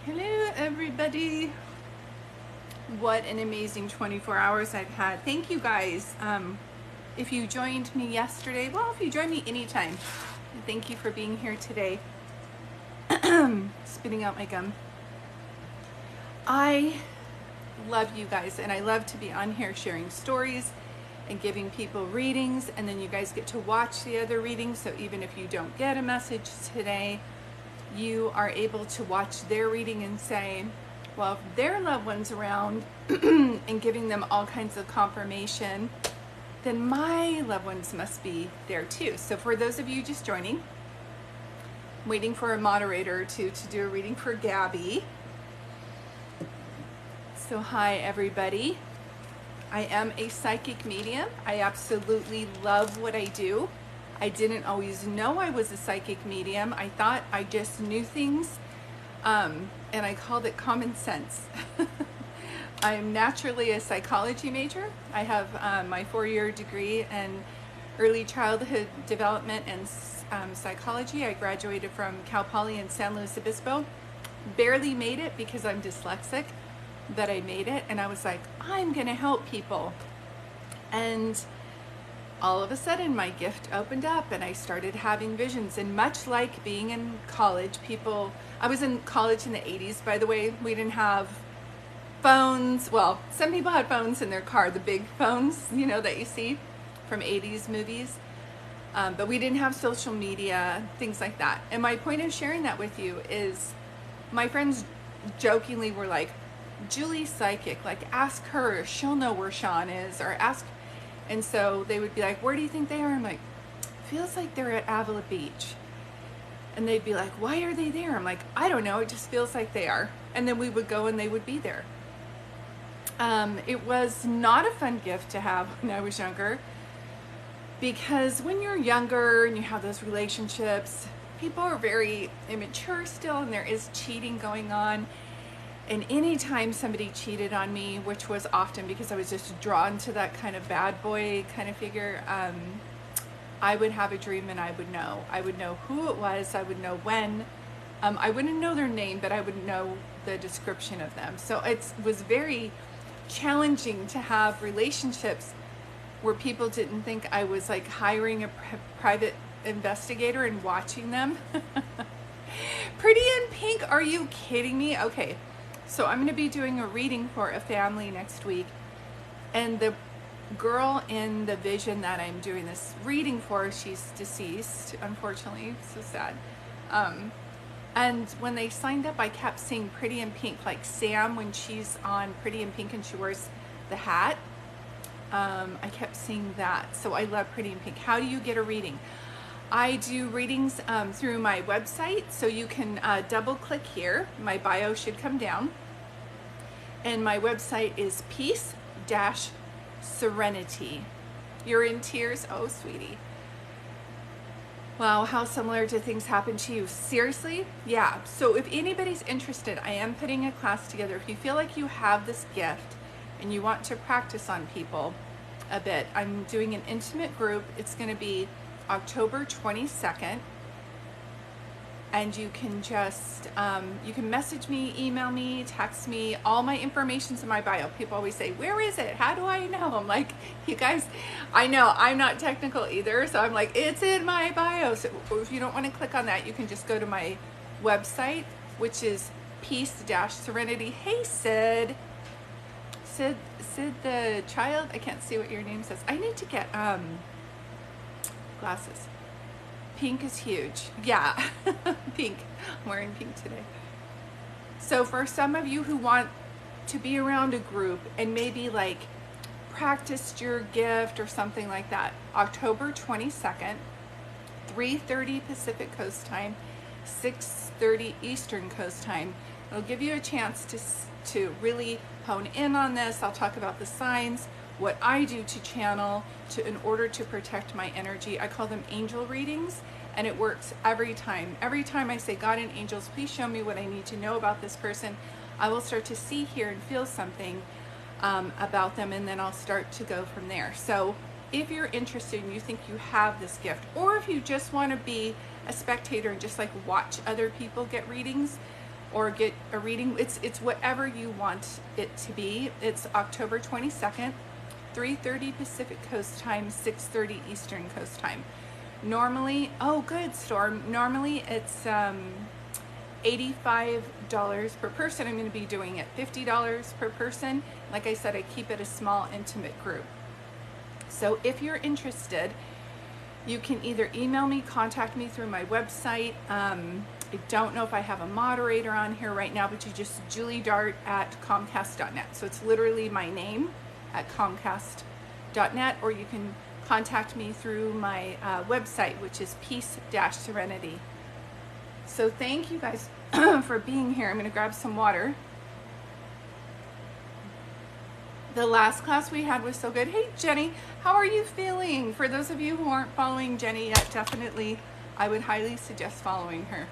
Hello everybody. What an amazing 24 hours I've had. Thank you guys. If you joined me yesterday, well, if you join me anytime, thank you for being here today. Spitting out my gum. I love you guys, and I love to be on here sharing stories and giving people readings, and then you guys get to watch the other readings. So even if you don't get a message today, you are able to watch their reading and say, well, if their loved one's around and giving them all kinds of confirmation, then my loved ones must be there too. So for those of you just joining, I'm waiting for a moderator to do a reading for Gabby. So hi everybody. I am a psychic medium. I absolutely love what I do. I didn't always know I was a psychic medium. I thought I just knew things, and I called it common sense. I'm naturally a psychology major. I have my 4-year degree in early childhood development and psychology. I graduated from Cal Poly in San Luis Obispo. Barely made it because I'm dyslexic, but I made it, and I was like, I'm gonna help people. And all of a sudden my gift opened up and I started having visions. And much like being in college, I was in college in the 80s, by the way. We didn't have phones. Well, some people had phones in their car, the big phones, you know, that you see from 80s movies. But we didn't have social media, things like that. And my point of sharing that with you is my friends jokingly were like, Julie's psychic, like ask her, she'll know where Sean is, or ask. And so they would be like, where do you think they are? I'm like, feels like they're at Avila Beach. And they'd be like, why are they there? I'm like, I don't know, it just feels like they are. And then we would go and they would be there. It was not a fun gift to have when I was younger, because when you're younger and you have those relationships, people are very immature still, and there is cheating going on. And anytime somebody cheated on me, which was often because I was just drawn to that kind of bad boy kind of figure, I would have a dream and I would know. I would know who it was. I would know when. I wouldn't know their name, but I would know the description of them. So it was very challenging to have relationships where people didn't think I was like hiring a private investigator and watching them. Pretty in Pink, are you kidding me? Okay. So I'm going to be doing a reading for a family next week, and the girl in the vision that I'm doing this reading for, she's deceased, unfortunately, so sad. And when they signed up, I kept seeing Pretty in Pink, like Sam when she's on Pretty in Pink and she wears the hat. I kept seeing that, so I love Pretty in Pink. How do you get a reading? I do readings through my website, so you can double click here. My bio should come down. And my website is peace-serenity. You're in tears? Oh, sweetie. Wow, how similar do things happen to you? Seriously? Yeah. So if anybody's interested, I am putting a class together. If you feel like you have this gift and you want to practice on people a bit, I'm doing an intimate group. It's going to be October 22nd, and you can just you can message me, email me, text me. All my information's in my bio. People always say, where is it? How do I know? I'm like, you guys, I know I'm not technical either, so I'm like, it's in my bio. So if you don't want to click on that, you can just go to my website, which is peace-serenity. Hey Sid the child, I can't see what your name says. I need to get glasses. Pink is huge. Yeah, pink. I'm wearing pink today. So for some of you who want to be around a group and maybe like practiced your gift or something like that, October 22nd, 3:30 Pacific Coast Time, 6:30 Eastern Coast Time. It'll give you a chance to really hone in on this. I'll talk about the signs, what I do to channel in order to protect my energy. I call them angel readings, and it works every time. Every time I say, God and angels, please show me what I need to know about this person, I will start to see, hear, and feel something about them, and then I'll start to go from there. So if you're interested and you think you have this gift, or if you just want to be a spectator and just like watch other people get readings, or get a reading. It's whatever you want it to be. It's October 22nd, 3:30 Pacific Coast Time, 6:30 Eastern Coast Time. Normally, oh good, Storm. Normally it's $85 per person. I'm going to be doing it $50 per person. Like I said, I keep it a small, intimate group. So if you're interested, you can either email me, contact me through my website. I don't know if I have a moderator on here right now, but you just juliedart@comcast.net. So it's literally my name at comcast.net, or you can contact me through my website, which is peace-serenity. So thank you guys for being here. I'm going to grab some water. The last class we had was so good. Hey Jenny, how are you feeling? For those of you who aren't following Jenny yet, definitely I would highly suggest following her.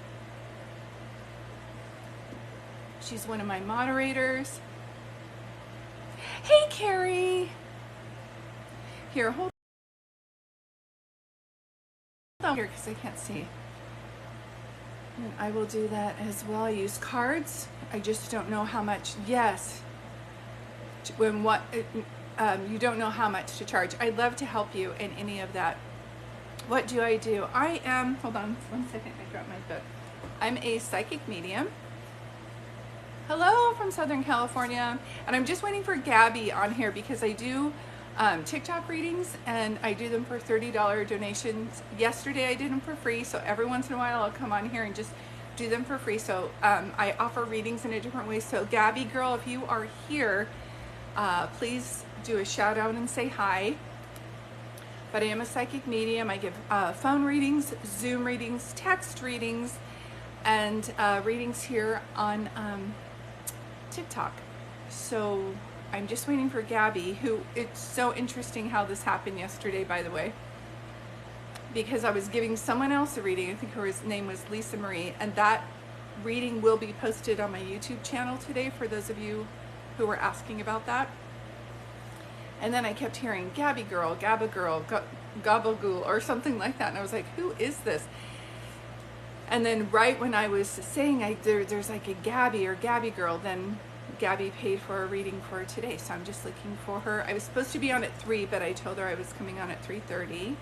She's one of my moderators. Hey Carrie. Here, hold on here because I can't see. And I will do that as well. I use cards. I just don't know how much. Yes. When what you don't know how much to charge. I'd love to help you in any of that. What do I do? I am, hold on one second, I dropped my book. I'm a psychic medium. Hello from Southern California. And I'm just waiting for Gabby on here because I do Tik Tok readings, and I do them for $30 donations. Yesterday I did them for free, so every once in a while I'll come on here and just do them for free. So I offer readings in a different way. So Gabby girl, if you are here, please do a shout out and say hi. But I am a psychic medium. I give phone readings, Zoom readings, text readings, and readings here on TikTok. So I'm just waiting for Gabby, who, it's so interesting how this happened yesterday, by the way, because I was giving someone else a reading. I think her name was Lisa Marie, and that reading will be posted on my YouTube channel today for those of you who were asking about that. And then I kept hearing Gabby girl, Gabba girl, Gabagool, or something like that, and I was like, who is this? And then right when I was saying there's like a Gabby or Gabby girl, then Gabby paid for a reading for today. So I'm just looking for her. I was supposed to be on at 3, but I told her I was coming on at 3:30.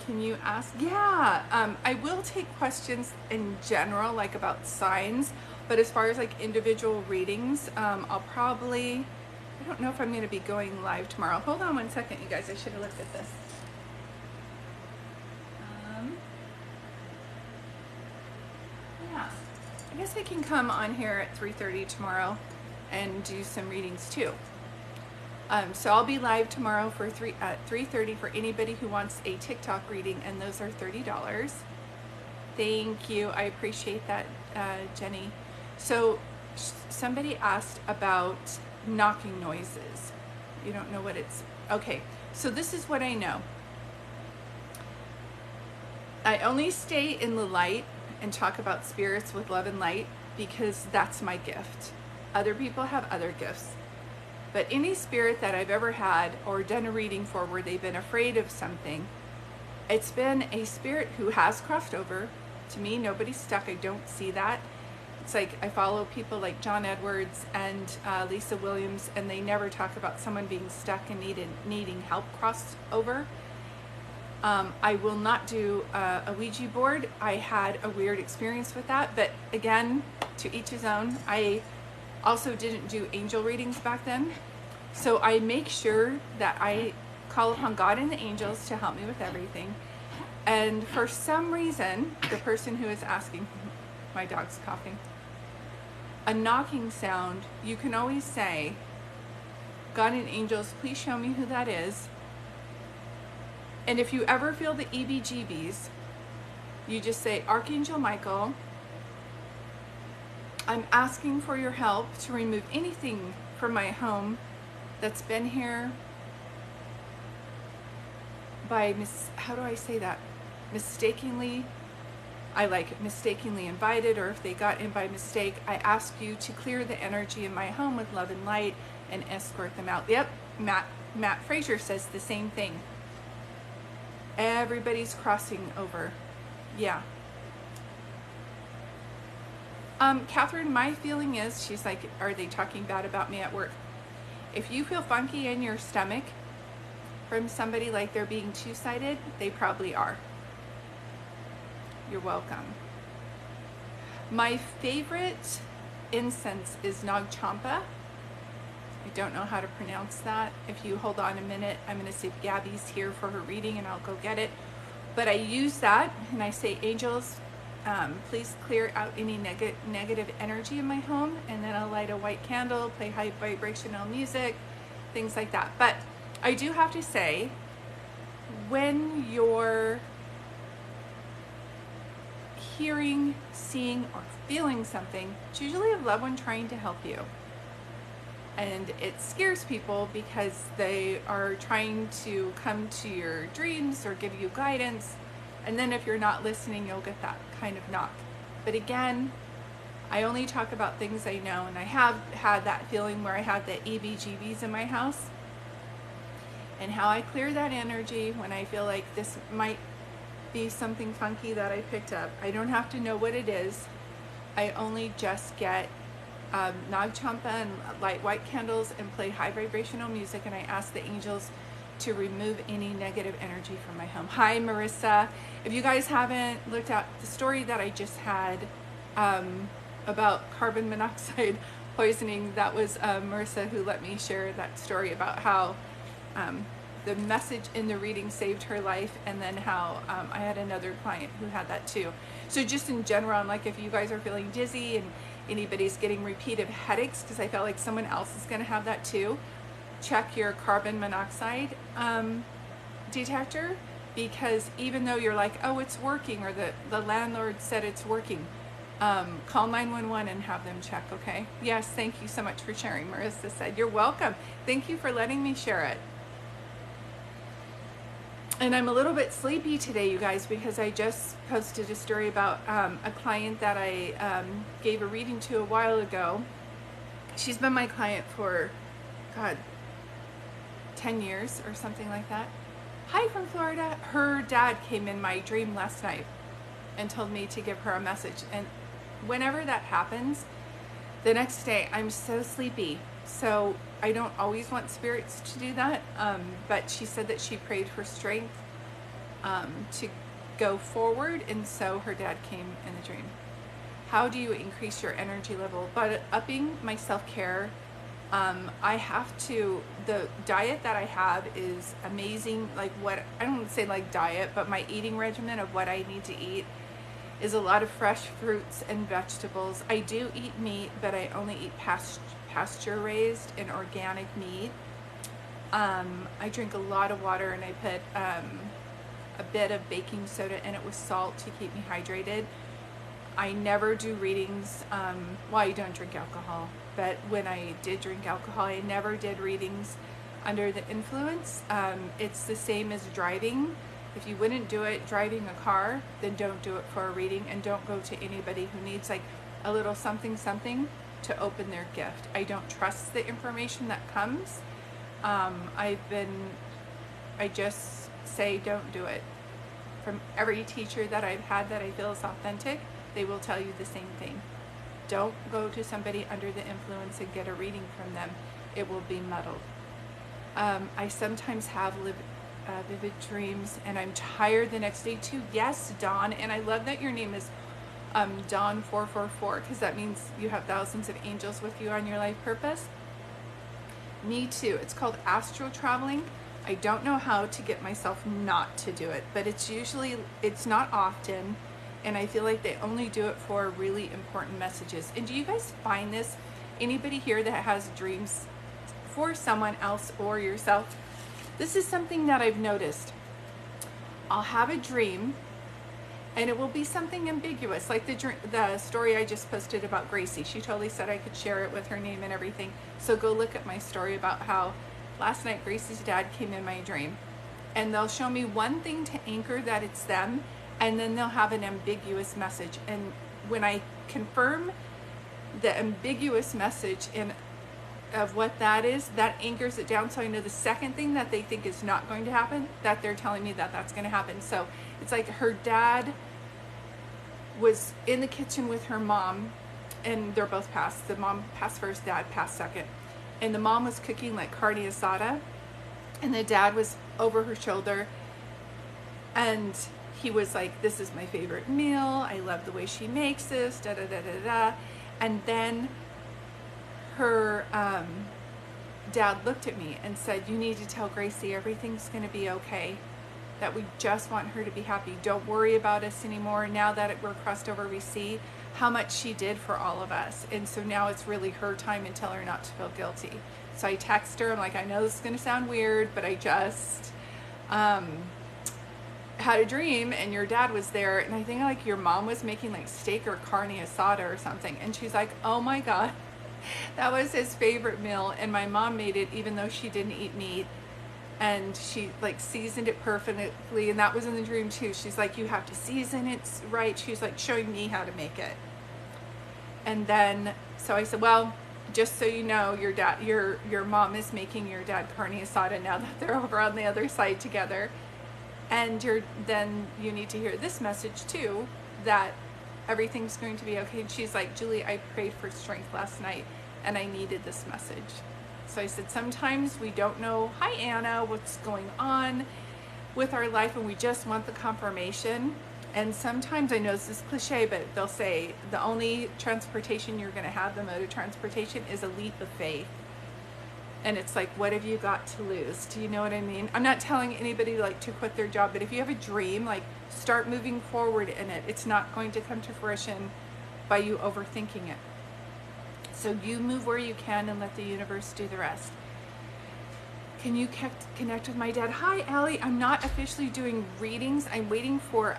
Can you ask? Yeah, I will take questions in general, like about signs, but as far as like individual readings, I'll probably, I don't know if I'm going to be going live tomorrow. Hold on one second, you guys. I should have looked at this. Yeah, I guess I can come on here at 3:30 tomorrow and do some readings too. So I'll be live tomorrow for 3:30 for anybody who wants a TikTok reading, and those are $30. Thank you. I appreciate that, Jenny. So somebody asked about knocking noises. You don't know what it's, okay. So this is what I know. I only stay in the light and talk about spirits with love and light because that's my gift. Other people have other gifts. But any spirit that I've ever had or done a reading for where they've been afraid of something, it's been a spirit who has crossed over. To me, nobody's stuck. I don't see that. It's like I follow people like John Edwards and Lisa Williams, and they never talk about someone being stuck and needing help crossed over. I will not do a Ouija board. I had a weird experience with that, but again, to each his own. I also didn't do angel readings back then. So I make sure that I call upon God and the angels to help me with everything. And for some reason, the person who is asking, my dog's coughing, a knocking sound, you can always say, God and angels, please show me who that is. And if you ever feel the EBGBs, you just say, Archangel Michael, I'm asking for your help to remove anything from my home that's been here by how do I say that? Mistakenly, I like mistakenly invited, or if they got in by mistake, I ask you to clear the energy in my home with love and light and escort them out. Yep, Matt Frazier says the same thing. Everybody's crossing over. Yeah. Catherine, my feeling is, she's like, are they talking bad about me at work? If you feel funky in your stomach from somebody like they're being two-sided, they probably are. You're welcome. My favorite incense is Nag Champa. I don't know how to pronounce that. If you hold on a minute, I'm going to see if Gabby's here for her reading and I'll go get it. But I use that and I say, angels, please clear out any negative energy in my home. And then I'll light a white candle, play high vibrational music, things like that. But I do have to say, when you're hearing, seeing, or feeling something, it's usually a loved one trying to help you. And it scares people because they are trying to come to your dreams or give you guidance. And then if you're not listening, you'll get that kind of knock. But again, I only talk about things I know, and I have had that feeling where I had the EBGBs in my house. And how I clear that energy when I feel like this might be something funky that I picked up. I don't have to know what it is. I only just get Nag Champa and light white candles and play high vibrational music, and I ask the angels to remove any negative energy from my home. Hi Marissa. If you guys haven't looked at the story that I just had about carbon monoxide poisoning, that was Marissa who let me share that story about how the message in the reading saved her life, and then how I had another client who had that too. So just in general, I'm like, if you guys are feeling dizzy and anybody's getting repeated headaches, because I felt like someone else is going to have that too, check your carbon monoxide detector, because even though you're like, oh, it's working, or the landlord said it's working, call 911 and have them check, okay? Yes, thank you so much for sharing, Marissa said. You're welcome. Thank you for letting me share it. And I'm a little bit sleepy today, you guys, because I just posted a story about a client that I gave a reading to a while ago. She's been my client for, God, 10 years or something like that. Hi from Florida. Her dad came in my dream last night and told me to give her a message. And whenever that happens, the next day I'm so sleepy. So I don't always want spirits to do that, but she said that she prayed for strength to go forward, and so her dad came in the dream. How do you increase your energy level? But upping my self-care. I have to, the diet that I have is amazing. Like, what, I don't say like diet, but my eating regimen of what I need to eat is a lot of fresh fruits and vegetables. I do eat meat, but I only eat pasture raised and organic meat. I drink a lot of water, and I put a bit of baking soda in it with salt to keep me hydrated. I never do readings. Well, I don't drink alcohol, but when I did drink alcohol, I never did readings under the influence. It's the same as driving. If you wouldn't do it driving a car, then don't do it for a reading, and don't go to anybody who needs like a little something to open their gift. I don't trust the information that comes. I just say don't do it. From every teacher that I've had that I feel is authentic, they will tell you the same thing. Don't go to somebody under the influence and get a reading from them. It will be muddled. I sometimes have vivid dreams, and I'm tired the next day too. Yes, Dawn, and I love that your name is Dawn 444, because that means you have thousands of angels with you on your life purpose. Me too. It's called astral traveling. I don't know how to get myself not to do it, but it's not often, and I feel like they only do it for really important messages. And do you guys find this? Anybody here that has dreams for someone else or yourself? This is something that I've noticed. I'll have a dream, and it will be something ambiguous, like the story I just posted about Gracie. She totally said I could share it with her name and everything. So go look at my story about how last night Gracie's dad came in my dream, and they'll show me one thing to anchor that it's them, and then they'll have an ambiguous message. And when I confirm the ambiguous message of what that is, that anchors it down, so I know the second thing that they think is not going to happen, that they're telling me that that's going to happen. So it's like her dad was in the kitchen with her mom, and they're both passed. The mom passed first, dad passed second. And the mom was cooking like carne asada, and the dad was over her shoulder, and he was like, this is my favorite meal. I love the way she makes this, da da da da da. And then her dad looked at me and said, you need to tell Gracie everything's going to be okay, that we just want her to be happy. Don't worry about us anymore. Now that we're crossed over, we see how much she did for all of us. And so now it's really her time, and tell her not to feel guilty. So I text her, I'm like, I know this is going to sound weird, but I just had a dream and your dad was there, and I think like your mom was making like steak or carne asada or something. And she's like, oh my God, that was his favorite meal. And my mom made it even though she didn't eat meat. And she like seasoned it perfectly, and that was in the dream too. She's like, you have to season it right. She's like showing me how to make it. And then so I said, well, just so you know, your mom is making your dad carne asada now that they're over on the other side together. And then you need to hear this message too, that everything's going to be okay. And she's like, Julie, I prayed for strength last night and I needed this message. So I said, sometimes we don't know, hi Anna, what's going on with our life, and we just want the confirmation. And sometimes, I know this is cliche, but they'll say the only transportation you're going to have, the mode of transportation, is a leap of faith. And it's like, what have you got to lose? Do you know what I mean? I'm not telling anybody like to quit their job, but if you have a dream, like start moving forward in it. It's not going to come to fruition by you overthinking it. So you move where you can and let the universe do the rest. Can you connect with my dad? Hi, Allie. I'm not officially doing readings. I'm waiting for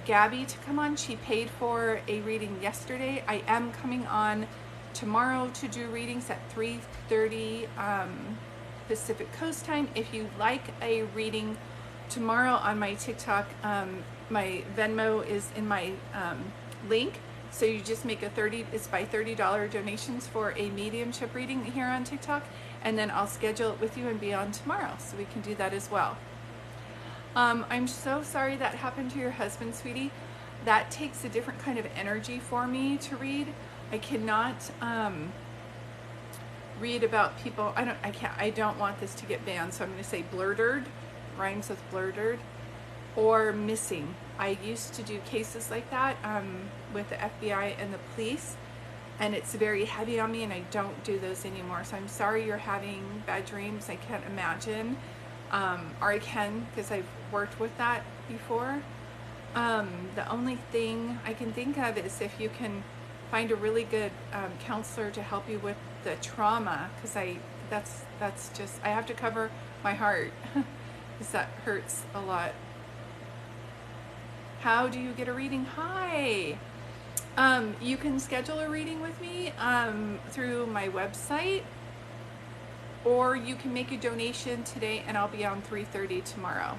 Gabby to come on. She paid for a reading yesterday. I am coming on tomorrow to do readings at 3:30 Pacific Coast time. If you like a reading tomorrow on my TikTok, my Venmo is in my link. So you just make it's by $30 donations for a mediumship reading here on TikTok, and then I'll schedule it with you and be on tomorrow, so we can do that as well. I'm so sorry that happened to your husband, sweetie. That takes a different kind of energy for me to read. I cannot read about people. I don't want this to get banned, so I'm going to say blurred, rhymes with blurred, or missing. I used to do cases like that with the FBI and the police, and it's very heavy on me, and I don't do those anymore. So I'm sorry you're having bad dreams. I can't imagine, or I can, because I've worked with that before. The only thing I can think of is if you can find a really good counselor to help you with the trauma, because that's just, I have to cover my heart because that hurts a lot. How do you get a reading? Hi. You can schedule a reading with me through my website, or you can make a donation today and I'll be on 3:30 tomorrow.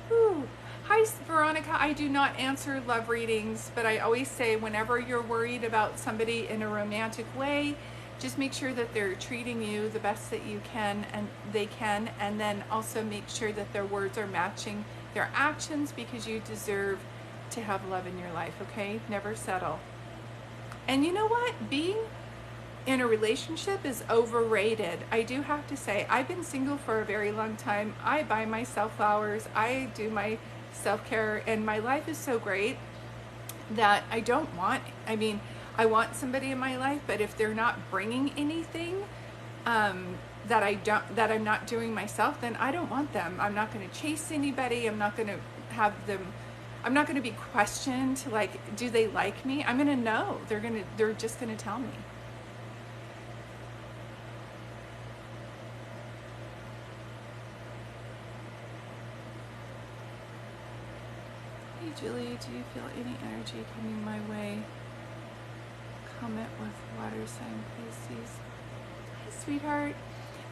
Whew. Hi, Veronica. I do not answer love readings, but I always say whenever you're worried about somebody in a romantic way, just make sure that they're treating you the best that you can and they can, and then also make sure that their words are matching their actions, because you deserve to have love in your life, okay? Never settle. And you know what? Being in a relationship is overrated. I do have to say, I've been single for a very long time. I buy myself flowers. I do my self-care, and my life is so great that I want somebody in my life, but if they're not bringing anything that I'm not doing myself, then I don't want them. I'm not going to chase anybody. I'm not going to have them, I'm not going to be questioned like, do they like me? I'm going to know. They're just going to tell me. Hey Julie, do you feel any energy coming my way? Comment with water sign, Pisces. Hi, sweetheart.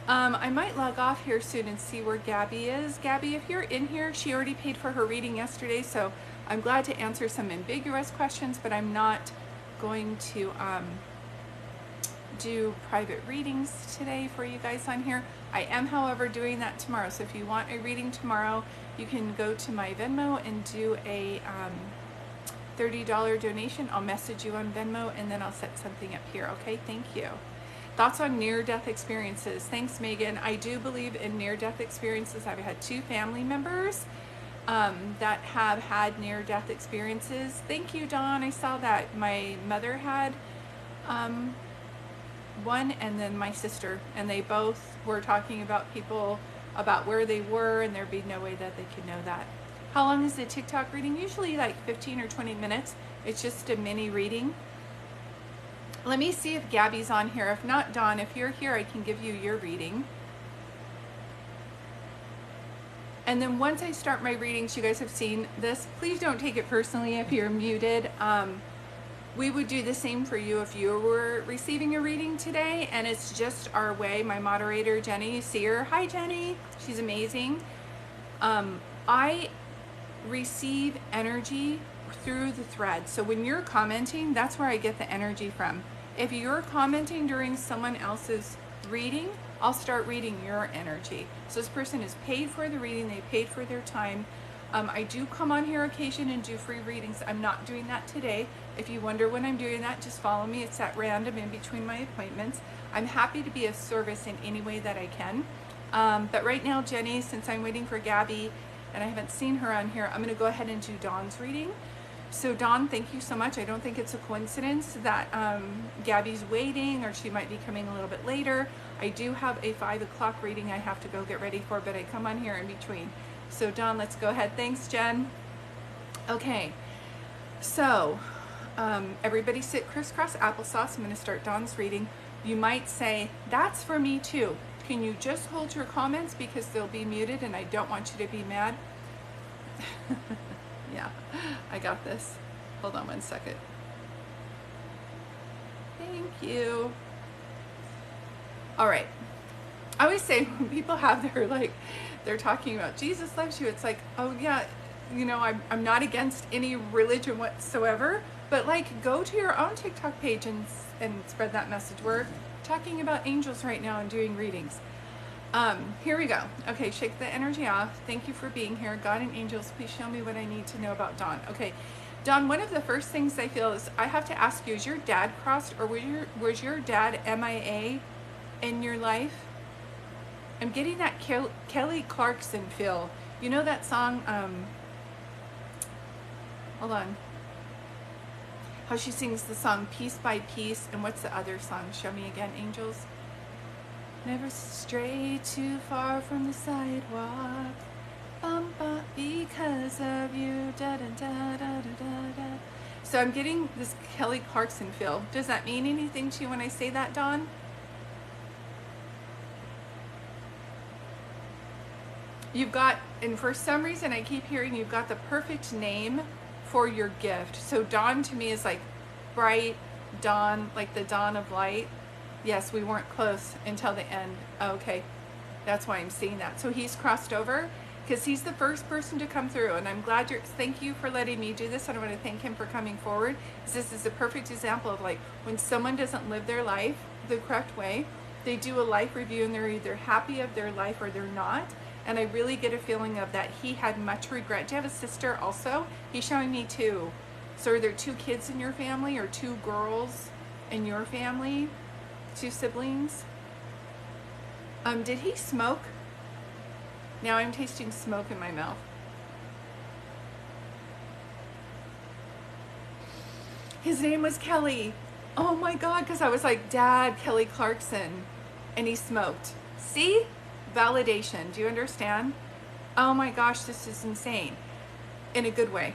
I might log off here soon and see where Gabby is. Gabby, if you're in here, she already paid for her reading yesterday, so I'm glad to answer some ambiguous questions, but I'm not going to do private readings today for you guys on here. I am, however, doing that tomorrow, so if you want a reading tomorrow, you can go to my Venmo and do a $30 donation, I'll message you on Venmo and then I'll set something up here. Okay, thank you. Thoughts on near-death experiences? Thanks, Megan. I do believe in near-death experiences. I've had 2 family members that have had near-death experiences. Thank you, Dawn. I saw that. My mother had one, and then my sister, and they both were talking about people, about where they were, and there'd be no way that they could know that. How long is the TikTok reading? Usually like 15 or 20 minutes. It's just a mini reading. Let me see if Gabby's on here. If not, Dawn, if you're here, I can give you your reading. And then once I start my readings, you guys have seen this. Please don't take it personally if you're muted. We would do the same for you if you were receiving a reading today, and it's just our way. My moderator, Jenny, you see her. Hi, Jenny. She's amazing. I receive energy through the thread. So when you're commenting, that's where I get the energy from. If you're commenting during someone else's reading, I'll start reading your energy. So this person is paid for the reading, they paid for their time. I do come on here occasion and do free readings. I'm not doing that today. If you wonder when I'm doing that, just follow me. It's at random in between my appointments. I'm happy to be of service in any way that I can. But right now, Jenny, since I'm waiting for Gabby and I haven't seen her on here, I'm gonna go ahead and do Dawn's reading. So Dawn, thank you so much. I don't think it's a coincidence that Gabby's waiting, or she might be coming a little bit later. I do have a 5 o'clock reading I have to go get ready for, but I come on here in between. So Dawn, let's go ahead. Thanks, Jen. Okay, so everybody sit crisscross applesauce. I'm gonna start Dawn's reading. You might say, that's for me too. Can you just hold your comments because they'll be muted and I don't want you to be mad? Yeah, I got this. Hold on one second. Thank you. All right. I always say when people have their, like, they're talking about Jesus loves you, it's like, oh yeah, you know, I'm not against any religion whatsoever, but like go to your own TikTok page and spread that message. We're talking about angels right now and doing readings. Here we go. Okay, shake the energy off. Thank you for being here. God and angels, please show me what I need to know about Dawn. Okay, Dawn, one of the first things I feel is I have to ask you, is your dad crossed, or was your dad MIA in your life? I'm getting that Kelly Clarkson feel. You know that song, hold on, how she sings the song Piece by Piece, and what's the other song? Show me again, angels. Never stray too far from the sidewalk, because of you, da da da da da da. So I'm getting this Kelly Clarkson feel. Does that mean anything to you when I say that, Dawn? You've got, and for some reason I keep hearing you've got the perfect name for your gift. So Dawn to me is like bright dawn, like the dawn of light. Yes, we weren't close until the end. Okay, that's why I'm seeing that. So he's crossed over because he's the first person to come through, and I'm glad thank you for letting me do this, and I want to thank him for coming forward. This is a perfect example of like when someone doesn't live their life the correct way, they do a life review and they're either happy of their life or they're not. And I really get a feeling of that he had much regret. Do you have a sister also? He's showing me 2. So are there 2 kids in your family, or 2 girls in your family? 2 siblings? Did he smoke? Now I'm tasting smoke in my mouth. His name was Kelly. Oh my God, because I was like, Dad, Kelly Clarkson. And he smoked. See? Validation. Do you understand? Oh my gosh, this is insane. In a good way.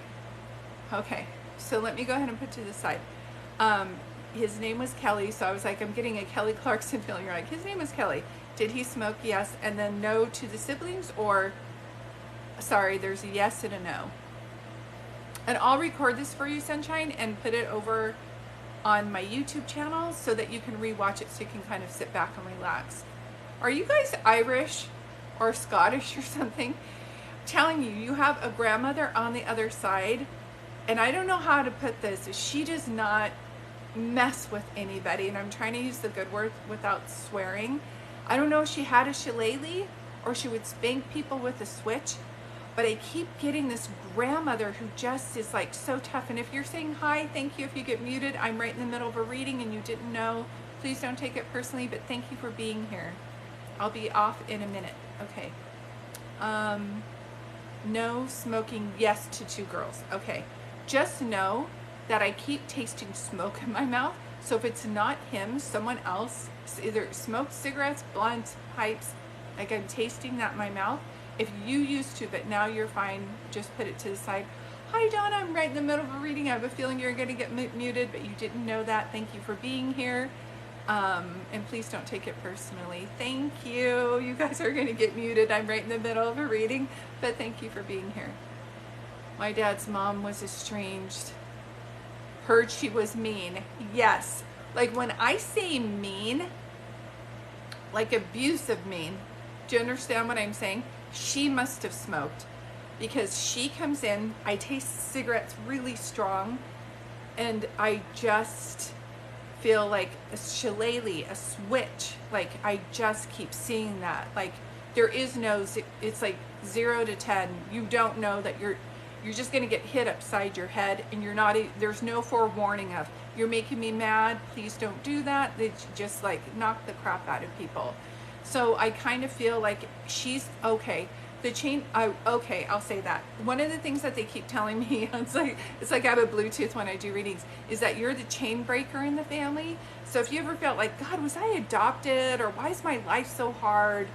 Okay, so let me go ahead and put to the side. His name was Kelly, so I was like, I'm getting a Kelly Clarkson feeling. You're like, his name was Kelly. Did he smoke? Yes. And then no to the siblings, or sorry, there's a yes and a no. And I'll record this for you, Sunshine, and put it over on my YouTube channel so that you can rewatch it, so you can kind of sit back and relax. Are you guys Irish or Scottish or something? I'm telling you, you have a grandmother on the other side, and I don't know how to put this. She does not mess with anybody, and I'm trying to use the good word without swearing. I don't know if she had a shillelagh or she would spank people with a switch, but I keep getting this grandmother who just is like so tough. And if you're saying hi, thank you. If you get muted, I'm right in the middle of a reading and you didn't know, please don't take it personally, but thank you for being here. I'll be off in a minute. Okay. No smoking, yes to 2 girls. Okay. Just know that I keep tasting smoke in my mouth. So if it's not him, someone else, either smoked cigarettes, blunts, pipes, like I'm tasting that in my mouth. If you used to, but now you're fine, just put it to the side. Hi, Donna, I'm right in the middle of a reading. I have a feeling you're going to get muted, but you didn't know that. Thank you for being here. And please don't take it personally. Thank you. You guys are going to get muted. I'm right in the middle of a reading, but thank you for being here. My dad's mom was estranged. Heard she was mean. Yes. Like when I say mean, like abusive mean, do you understand what I'm saying? She must have smoked, because she comes in, I taste cigarettes really strong, and I just feel like a shillelagh, a switch. Like I just keep seeing that. Like there is no, it's like 0 to 10. You don't know that you're just gonna get hit upside your head, and you're not, there's no forewarning of, you're making me mad, please don't do that. They just like knock the crap out of people. So I kind of feel like she's okay. The chain, okay, I'll say that. One of the things that they keep telling me, it's like I have a Bluetooth when I do readings, is that you're the chain breaker in the family. So if you ever felt like, God, was I adopted, or why is my life so hard?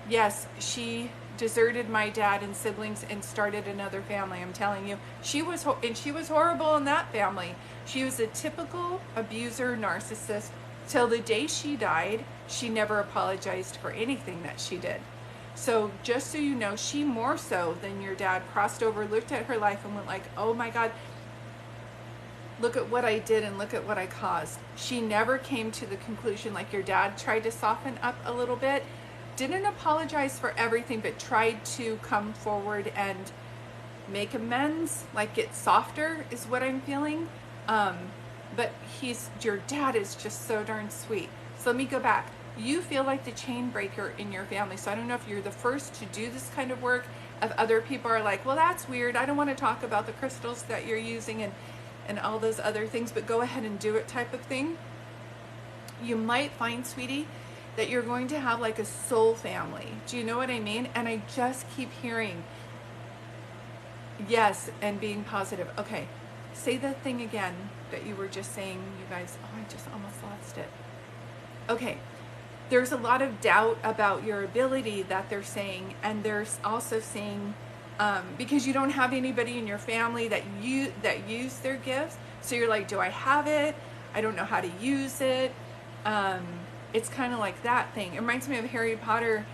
Yes, she deserted my dad and siblings and started another family. I'm telling you, she was horrible in that family. She was a typical abuser, narcissist. Till the day she died, she never apologized for anything that she did. So just so you know, she more so than your dad crossed over, looked at her life and went like, oh my God, look at what I did and look at what I caused. She never came to the conclusion like your dad tried to soften up a little bit, didn't apologize for everything, but tried to come forward and make amends, like get softer is what I'm feeling. But your dad is just so darn sweet. So let me go back. You feel like the chain breaker in your family. So I don't know if you're the first to do this kind of work, if other people are like, well, that's weird, I don't want to talk about the crystals that you're using and all those other things, but go ahead and do it type of thing. You might find, sweetie, that you're going to have like a soul family. Do you know what I mean? And I just keep hearing yes and being positive. Okay, say the thing again that you were just saying, you guys. Oh, I just almost lost it. Okay. There's a lot of doubt about your ability that they're saying, and there's also saying because you don't have anybody in your family that use their gifts, so you're like, do I have it? I don't know how to use it. It's kind of like that thing. It reminds me of Harry Potter.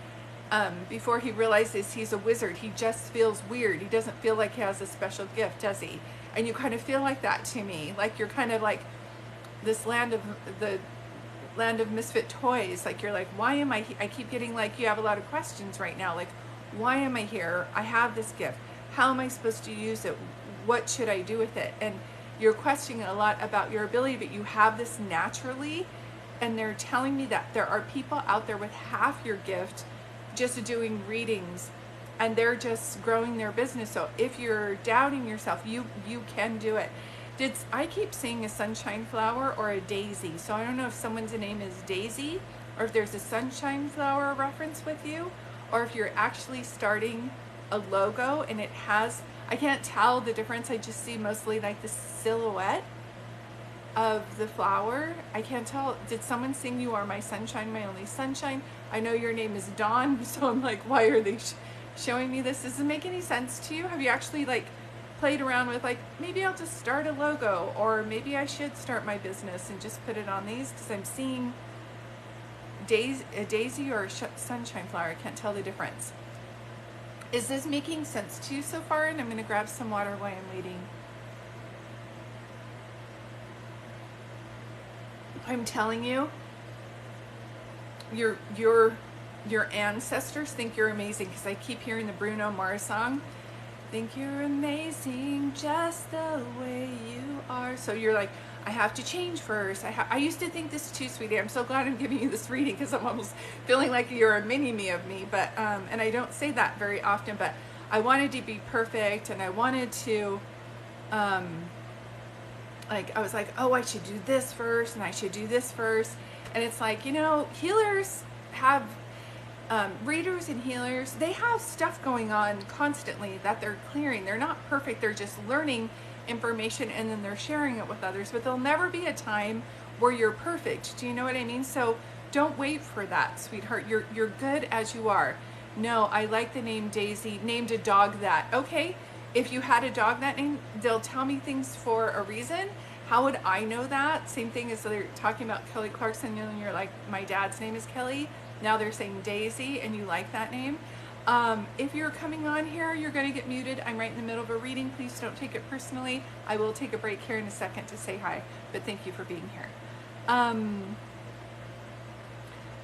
Before he realizes he's a wizard, he just feels weird. He doesn't feel like he has a special gift, does he? And you kind of feel like that to me, like you're kind of like this land of misfit toys. Like you're like, why am I I keep getting like, you have a lot of questions right now, like, why am I here? I have this gift, how am I supposed to use it? What should I do with it? And you're questioning a lot about your ability, but you have this naturally. And they're telling me that there are people out there with half your gift just doing readings, and they're just growing their business. So if you're doubting yourself, you can do it. I keep seeing a sunshine flower or a daisy. So I don't know if someone's name is Daisy, or if there's a sunshine flower reference with you, or if you're actually starting a logo and it has, I can't tell the difference. I just see mostly like the silhouette of the flower. I can't tell. Did someone sing "You Are My Sunshine, My Only Sunshine"? I know your name is Dawn, so I'm like, why are they showing me this? Does it make any sense to you? Have you actually like played around with like, maybe I'll just start a logo, or maybe I should start my business and just put it on these? Because I'm seeing a daisy or a sunshine flower. I can't tell the difference. Is this making sense to you so far? And I'm going to grab some water while I'm waiting. I'm telling you, your ancestors think you're amazing, because I keep hearing the Bruno Mars song, think you're amazing just the way you are. So you're like, I have to change first. I used to think this too, sweetie. I'm so glad I'm giving you this reading, because I'm almost feeling like you're a mini me of me. But and I don't say that very often, but I wanted to be perfect, and I wanted to, like, I was like, oh, I should do this first, and I should do this first. And it's like, you know, healers have, readers and healers, they have stuff going on constantly that they're clearing. They're not perfect. They're just learning information, and then they're sharing it with others. But there'll never be a time where you're perfect. Do you know what I mean? So don't wait for that, sweetheart. You're good as you are. No, I like the name Daisy. Named a dog that. Okay, if you had a dog that name, they'll tell me things for a reason. How would I know that? Same thing as they're talking about Kelly Clarkson, and you're like, my dad's name is Kelly. Now they're saying Daisy, and you like that name. If you're coming on here, you're going to get muted. I'm right in the middle of a reading. Please don't take it personally. I will take a break here in a second to say hi, but thank you for being here.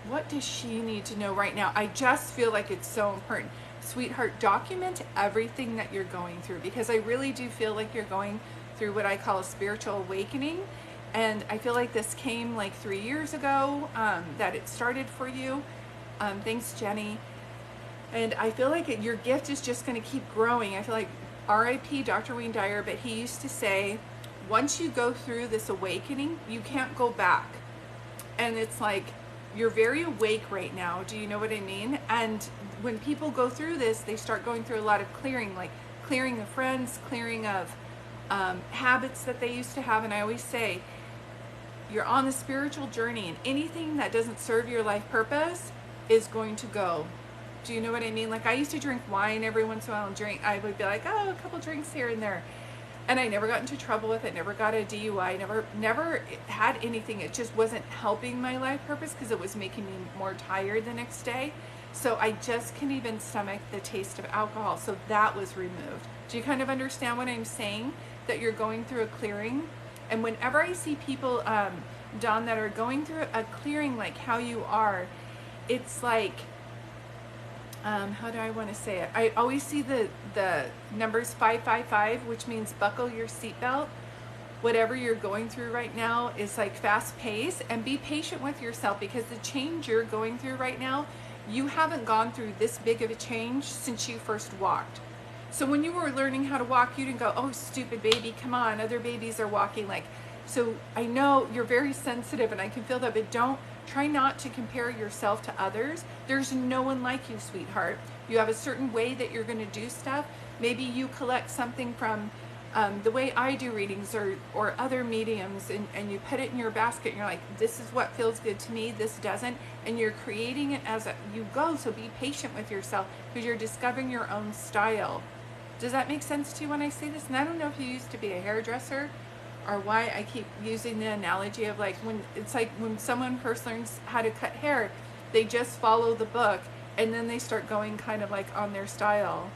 What does she need to know right now? I just feel like it's so important. Sweetheart, document everything that you're going through, because I really do feel like you're going through what I call a spiritual awakening. And I feel like this came like 3 years ago, that it started for you. Thanks, Jenny. And I feel like your gift is just going to keep growing. I feel like R.I.P. Dr. Wayne Dyer, but he used to say, once you go through this awakening, you can't go back. And it's like, you're very awake right now. Do you know what I mean? And when people go through this, they start going through a lot of clearing, like clearing of friends, clearing of habits that they used to have. And I always say, you're on the spiritual journey, and anything that doesn't serve your life purpose is going to go. Do you know what I mean? Like, I used to drink wine every once in a while, and I would be like, oh, a couple drinks here and there. And I never got into trouble with it, never got a DUI, never had anything. It just wasn't helping my life purpose, because it was making me more tired the next day. So I just couldn't even stomach the taste of alcohol. So that was removed. Do you kind of understand what I'm saying? That you're going through a clearing. And whenever I see people, Dawn, that are going through a clearing like how you are, it's like, how do I want to say it? I always see the numbers 555, which means buckle your seatbelt. Whatever you're going through right now is like fast pace, and be patient with yourself, because the change you're going through right now, you haven't gone through this big of a change since you first walked. So when you were learning how to walk, you didn't go, oh, stupid baby, come on, other babies are walking. Like, so I know you're very sensitive, and I can feel that, but try not to compare yourself to others. There's no one like you, sweetheart. You have a certain way that you're going to do stuff. Maybe you collect something from the way I do readings, or other mediums, and you put it in your basket, and you're like, this is what feels good to me, this doesn't, and you're creating it as you go. So be patient with yourself, because you're discovering your own style. Does that make sense to you when I say this? And I don't know if you used to be a hairdresser, or why I keep using the analogy of like, when it's like when someone first learns how to cut hair, they just follow the book, and then they start going kind of like on their style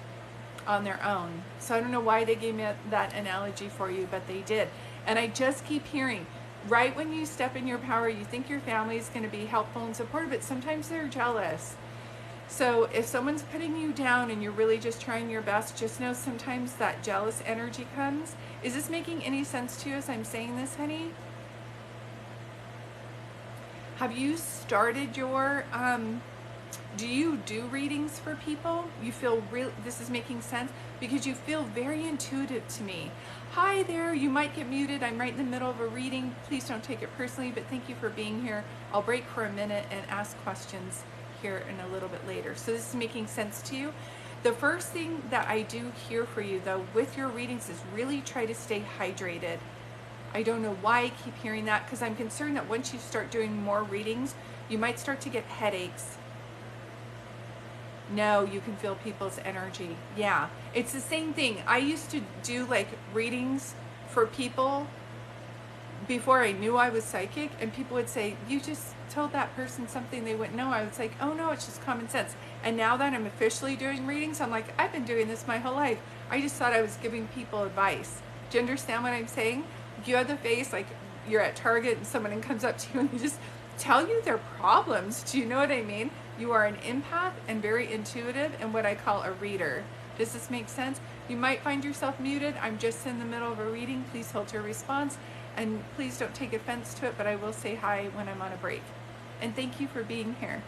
on their own. So I don't know why they gave me that analogy for you, but they did. And I just keep hearing, right when you step in your power, you think your family is going to be helpful and supportive, but sometimes they're jealous. So if someone's putting you down and you're really just trying your best, just know sometimes that jealous energy comes. Is this making any sense to you as I'm saying this, honey? Have you started your, do you do readings for people? You feel real, this is making sense? Because you feel very intuitive to me. Hi there, you might get muted. I'm right in the middle of a reading. Please don't take it personally, but thank you for being here. I'll break for a minute and ask questions here in a little bit later. So this is making sense to you. The first thing that I do here for you though with your readings is really try to stay hydrated. I don't know why I keep hearing that, because I'm concerned that once you start doing more readings, you might start to get headaches. No, you can feel people's energy. Yeah, it's the same thing. I used to do like readings for people before I knew I was psychic, and people would say, you just told that person something they wouldn't know. I was like, oh no, it's just common sense. And now that I'm officially doing readings, I'm like, I've been doing this my whole life. I just thought I was giving people advice. Do you understand what I'm saying? You have the face like you're at Target and someone comes up to you and they just tell you their problems. Do you know what I mean? You are an empath and very intuitive and what I call a reader. Does this make sense? You might find yourself muted. I'm just in the middle of a reading. Please hold your response. And please don't take offense to it, but I will say hi when I'm on a break. And thank you for being here.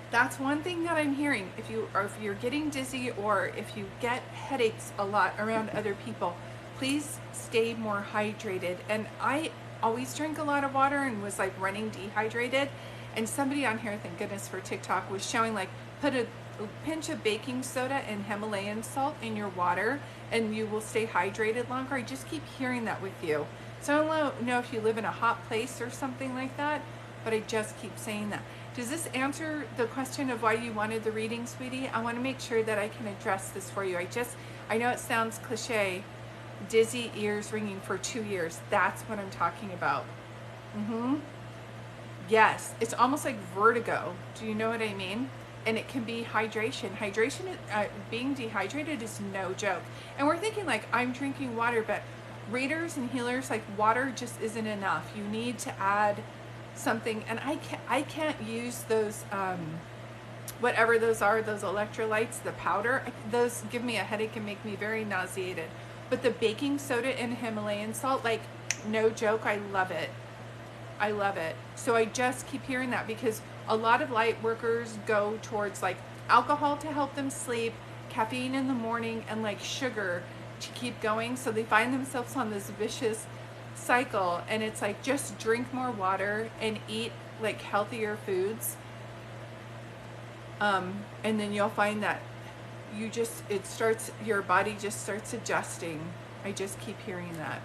That's one thing that I'm hearing. If you're getting dizzy or if you get headaches a lot around other people, please stay more hydrated. And I always drink a lot of water and was like running dehydrated. And somebody on here, thank goodness for TikTok, was showing like put a pinch of baking soda and Himalayan salt in your water and you will stay hydrated longer. I just keep hearing that with you. So I don't know if you live in a hot place or something like that, but I just keep saying that. Does this answer the question of why you wanted the reading, sweetie? I want to make sure that I can address this for you. I know it sounds cliche, dizzy, ears ringing for 2 years. That's what I'm talking about. Yes, it's almost like vertigo. Do you know what I mean? And it can be hydration. Being dehydrated is no joke. And we're thinking like, I'm drinking water, but readers and healers, like water just isn't enough. You need to add something, and I can't use those whatever those are, those electrolytes, the powder. Those give me a headache and make me very nauseated. But the baking soda and Himalayan salt, like no joke, I love it. I love it. So I just keep hearing that because a lot of light workers go towards like alcohol to help them sleep, caffeine in the morning, and like sugar to keep going. So they find themselves on this vicious cycle, and it's like just drink more water and eat like healthier foods, and then you'll find that your body just starts adjusting. I just keep hearing that.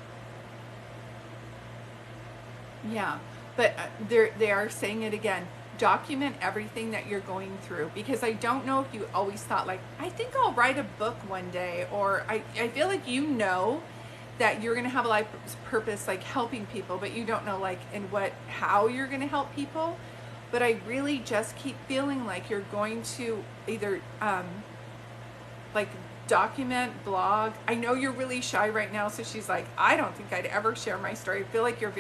Yeah, but they are saying it again. Document everything that you're going through, because I don't know if you always thought like, I think I'll write a book one day, or I feel like that you're going to have a life purpose like helping people, but you don't know like how you're going to help people. But I really just keep feeling like you're going to either like document, blog. I know you're really shy right now, so she's like, I don't think I'd ever share my story. I feel like you're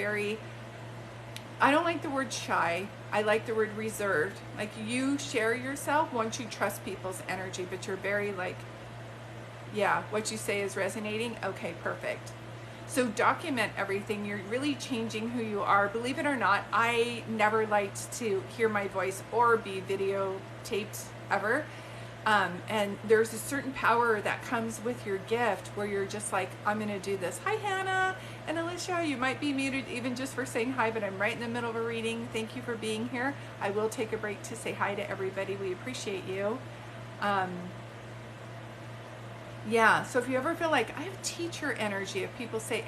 I don't like the word shy. I like the word reserved. Like you share yourself once you trust people's energy, but you're very like, yeah, what you say is resonating. Okay, perfect. So document everything. You're really changing who you are. Believe it or not, I never liked to hear my voice or be videotaped ever. And there's a certain power that comes with your gift where you're just like, I'm going to do this. Hi, Hannah and Alicia. You might be muted even just for saying hi, but I'm right in the middle of a reading. Thank you for being here. I will take a break to say hi to everybody. We appreciate you. Yeah, so if you ever feel like I have teacher energy, if people say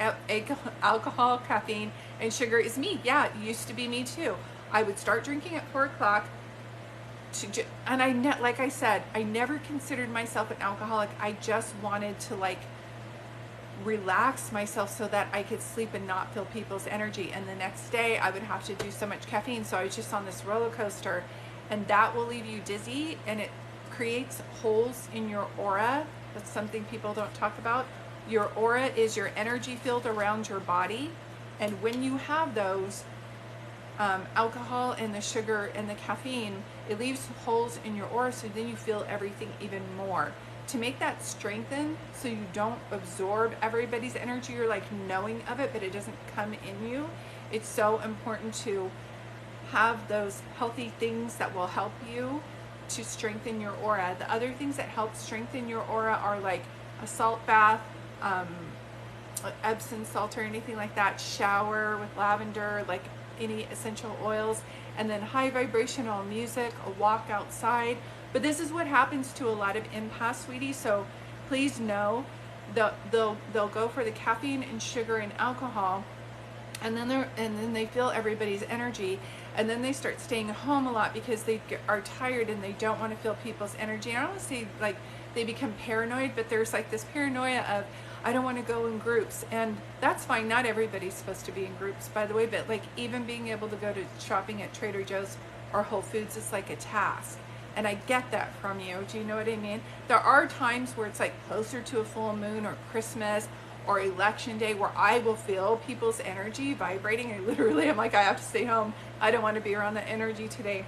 alcohol, caffeine, and sugar is me, yeah, it used to be me too. I would start drinking at 4 o'clock, and like I said, I never considered myself an alcoholic. I just wanted to like relax myself so that I could sleep and not feel people's energy. And the next day I would have to do so much caffeine, so I was just on this roller coaster, and that will leave you dizzy, and it creates holes in your aura. That's something people don't talk about. Your aura is your energy field around your body. And when you have those, alcohol and the sugar and the caffeine, it leaves holes in your aura, so then you feel everything even more. To make that strengthen so you don't absorb everybody's energy, you're like knowing of it, but it doesn't come in you. It's so important to have those healthy things that will help you to strengthen your aura. The other things that help strengthen your aura are like a salt bath, Epsom salt or anything like that, shower with lavender, like any essential oils, and then high vibrational music, a walk outside. But this is what happens to a lot of empaths, sweetie, so please know they'll go for the caffeine and sugar and alcohol, and then they feel everybody's energy, and then they start staying home a lot because they are tired and they don't want to feel people's energy. I don't want to say like they become paranoid, but there's like this paranoia of, I don't want to go in groups, and that's fine. Not everybody's supposed to be in groups, by the way, but like even being able to go to shopping at Trader Joe's or Whole Foods is like a task. And I get that from you. Do you know what I mean? There are times where it's like closer to a full moon or Christmas or election day where I will feel people's energy vibrating. I'm like, I have to stay home. I don't want to be around that energy today.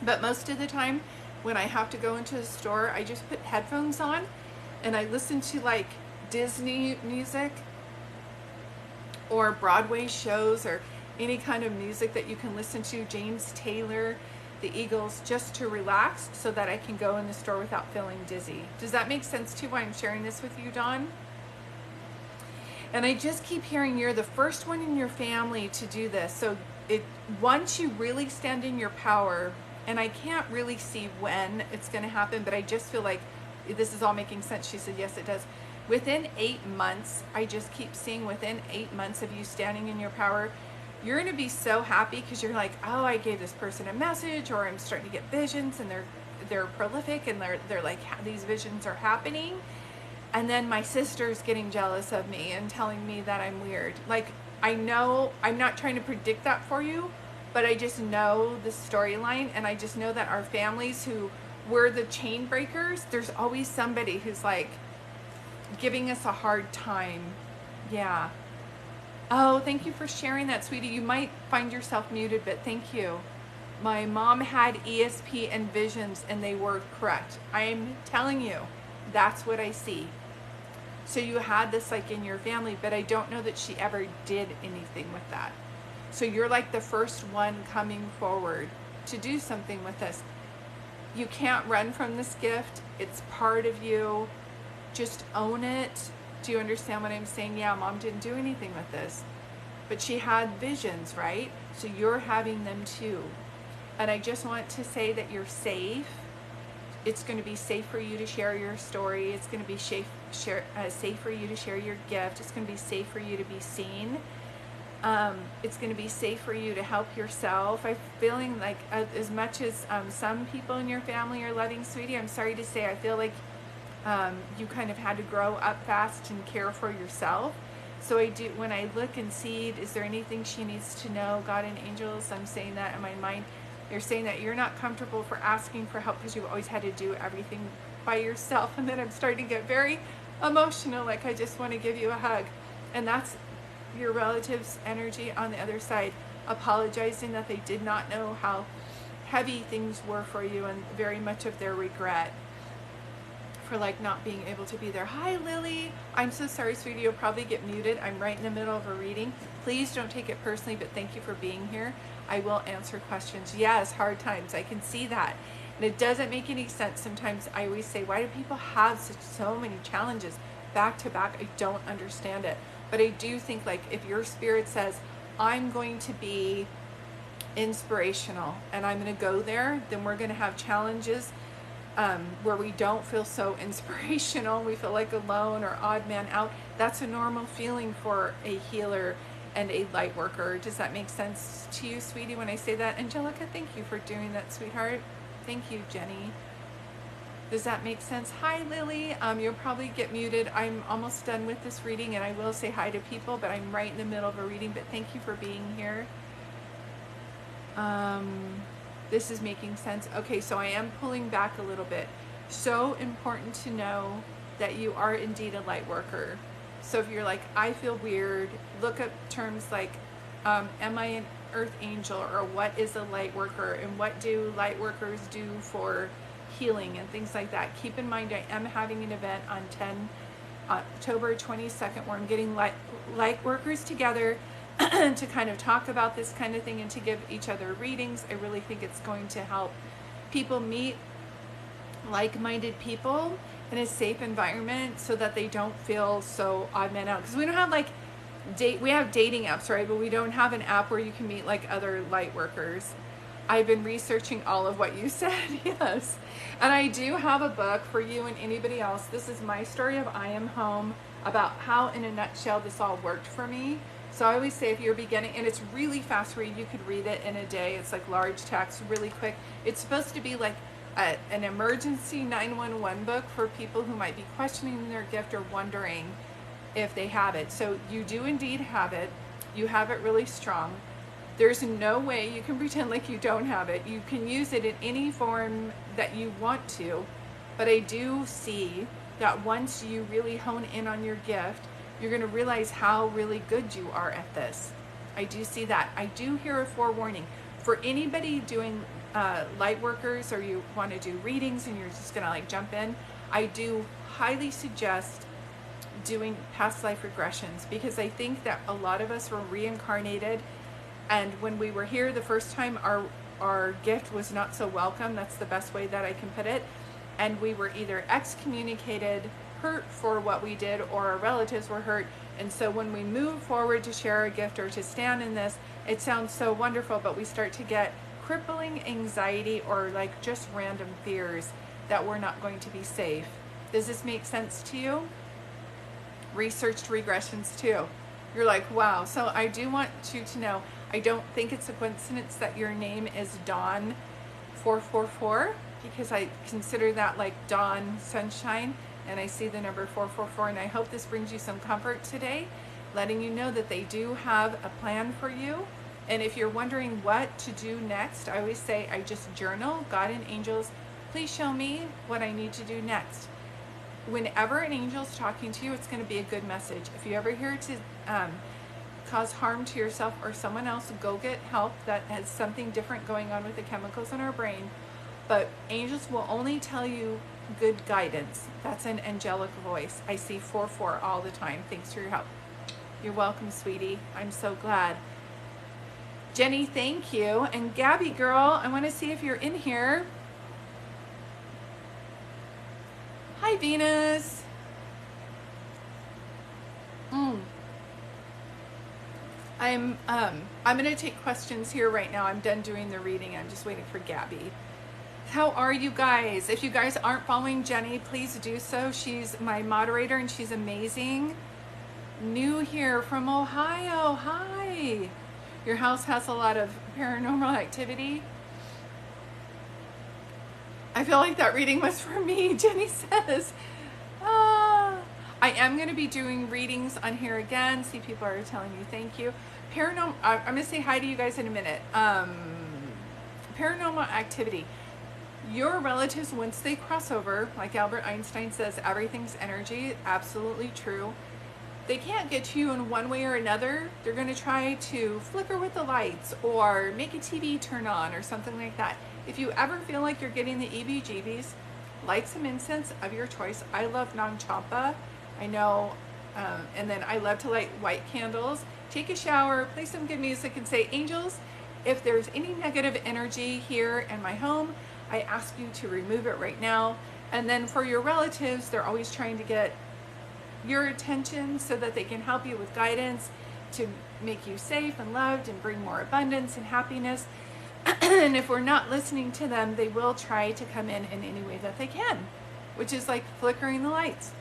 But most of the time when I have to go into the store, I just put headphones on and I listen to like Disney music or Broadway shows or any kind of music that you can listen to, James Taylor, the Eagles just to relax so that I can go in the store without feeling dizzy. Does that make sense too, why I'm sharing this with you, Dawn? And I just keep hearing you're the first one in your family to do this. So once you really stand in your power, and I can't really see when it's going to happen, but I just feel like this is all making sense. She said, yes, it does. Within 8 months, I just keep seeing within 8 months of you standing in your power, you're going to be so happy because you're like, oh, I gave this person a message, or I'm starting to get visions, and they're prolific, and they're like, these visions are happening. And then my sister's getting jealous of me and telling me that I'm weird. Like, I know, I'm not trying to predict that for you, but I just know the storyline, and I just know that our families who were the chain breakers, there's always somebody who's like giving us a hard time. Yeah. Oh, thank you for sharing that, sweetie. You might find yourself muted, but thank you. My mom had ESP and visions, and they were correct. I'm telling you, that's what I see. So you had this like in your family, but I don't know that she ever did anything with that. So you're like the first one coming forward to do something with this. You can't run from this gift. It's part of you. Just own it. Do you understand what I'm saying? Yeah, mom didn't do anything with this, but she had visions, right? So you're having them too. And I just want to say that you're safe. It's going to be safe for you to share your story. It's going to be safe for you to share your gift. It's going to be safe for you to be seen. It's going to be safe for you to help yourself. I'm feeling like as much as some people in your family are loving sweetie, I'm sorry to say I feel like you kind of had to grow up fast and care for yourself. So I do, when I look and see, is there anything she needs to know, God and angels, I'm saying that in my mind. You're saying that you're not comfortable for asking for help because you've always had to do everything by yourself. And then I'm starting to get very emotional, like I just want to give you a hug. And that's your relative's energy on the other side, apologizing that they did not know how heavy things were for you, and very much of their regret for like not being able to be there. Hi, Lily. I'm so sorry, sweetie. You'll probably get muted. I'm right in the middle of a reading. Please don't take it personally, but thank you for being here. I will answer questions. Yes, hard times. I can see that. And it doesn't make any sense. Sometimes I always say, why do people have so many challenges back to back? I don't understand it. But I do think like if your spirit says, I'm going to be inspirational and I'm going to go there, then we're going to have challenges where we don't feel so inspirational, we feel like alone or odd man out. That's a normal feeling for a healer and a light worker. Does that make sense to you, sweetie, when I say that? Angelica, thank you for doing that, sweetheart. Thank you, Jenny. Does that make sense? Hi, Lily. You'll probably get muted. I'm almost done with this reading, and I will say hi to people, but I'm right in the middle of a reading, but thank you for being here. This is making sense. Okay, so I am pulling back a little bit. So important to know that you are indeed a light worker. So if you're like, I feel weird, look up terms like, am I an earth angel, or what is a light worker, and what do light workers do for healing and things like that. Keep in mind, I am having an event on October 22nd where I'm getting light workers together to kind of talk about this kind of thing and to give each other readings. I really think it's going to help people meet like-minded people in a safe environment so that they don't feel so odd man out. Because we don't have like we have dating apps, right? But we don't have an app where you can meet like other light workers. I've been researching all of what you said, yes. And I do have a book for you and anybody else. This is my story of I Am Home, about how in a nutshell this all worked for me. So I always say if you're beginning, and it's really fast read, you could read it in a day. It's like large text, really quick. It's supposed to be like an emergency 911 book for people who might be questioning their gift or wondering if they have it. So you do indeed have it. You have it really strong. There's no way you can pretend like you don't have it. You can use it in any form that you want to, but I do see that once you really hone in on your gift, you're going to realize how really good you are at this. I do see that. I do hear a forewarning. For anybody doing light workers, or you want to do readings and you're just going to like jump in, I do highly suggest doing past life regressions, because I think that a lot of us were reincarnated, and when we were here the first time, our gift was not so welcome. That's the best way that I can put it. And we were either excommunicated, hurt for what we did, or our relatives were hurt. And so when we move forward to share a gift or to stand in this, it sounds so wonderful, but we start to get crippling anxiety or like just random fears that we're not going to be safe. Does this make sense to you? Researched regressions too. You're like, wow. So I do want you to know, I don't think it's a coincidence that your name is Dawn 444, because I consider that like dawn sunshine, and I see the number 444, and I hope this brings you some comfort today, letting you know that they do have a plan for you. And if you're wondering what to do next, I always say, I just journal, God and angels, please show me what I need to do next. Whenever an angel's talking to you, it's going to be a good message. If you ever hear it to cause harm to yourself or someone else, go get help. That has something different going on with the chemicals in our brain. But angels will only tell you good guidance. That's an angelic voice. I see 4-4 all the time. Thanks for your help. You're welcome, sweetie. I'm so glad. Jenny, thank you. And Gabby girl, I want to see if you're in here. Hi, Venus. I'm going to take questions here right now. I'm done doing the reading. I'm just waiting for Gabby. How are you guys? If you guys aren't following Jenny, please do so. She's my moderator and she's amazing. New here from Ohio. Hi. Your house has a lot of paranormal activity. I feel like that reading was for me, Jenny says. I am going to be doing readings on here again. See, people are telling me thank you. Paranormal, I'm going to say hi to you guys in a minute. Paranormal activity. Your relatives, once they cross over, like Albert Einstein says, everything's energy. Absolutely true. They can't get to you in one way or another. They're going to try to flicker with the lights or make a TV turn on or something like that. If you ever feel like you're getting the EBGBs, light some incense of your choice. I love Nang Champa. I know, and then I love to light white candles. Take a shower, play some good music, and say, angels, if there's any negative energy here in my home, I ask you to remove it right now. And then for your relatives, they're always trying to get your attention so that they can help you with guidance to make you safe and loved and bring more abundance and happiness. And if we're not listening to them, they will try to come in any way that they can, which is like flickering the lights.